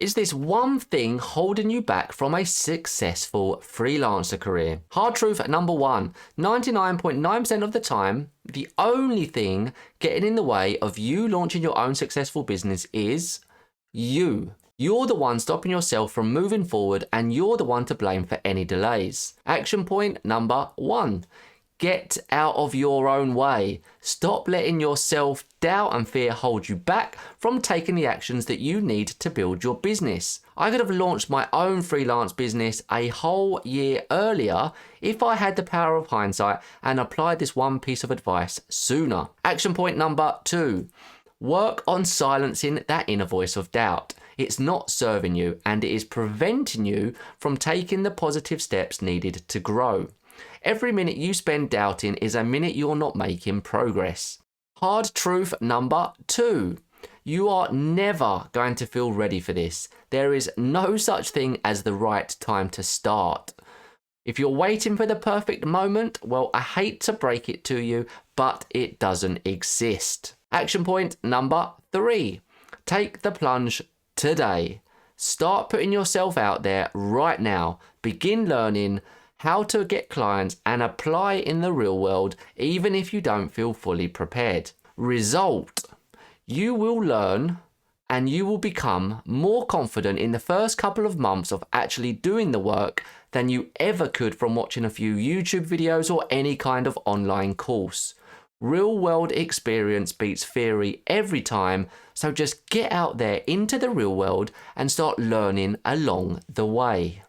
Is this one thing holding you back from a successful freelancer career? Hard truth number one, 99.9% of the time, the only thing getting in the way of you launching your own successful business is you. You're the one stopping yourself from moving forward, and you're the one to blame for any delays. Action point number one. Get out of your own way. Stop letting your self-doubt and fear hold you back from taking the actions that you need to build your business. I could have launched my own freelance business a whole year earlier if I had the power of hindsight and applied this one piece of advice sooner. Action point number two. Work on silencing that inner voice of doubt. It's not serving you, and it is preventing you from taking the positive steps needed to grow. Every minute you spend doubting is a minute you're not making progress. Hard truth number two. You are never going to feel ready for this. There is no such thing as the right time to start. If you're waiting for the perfect moment, well, I hate to break it to you, but it doesn't exist. Action point number three. Take the plunge today. Start putting yourself out there right now. Begin learning how to get clients and apply in the real world, even if you don't feel fully prepared. Result: you will learn and you will become more confident in the first couple of months of actually doing the work than you ever could from watching a few YouTube videos or any kind of online course. Real world experience beats theory every time, so just get out there into the real world and start learning along the way.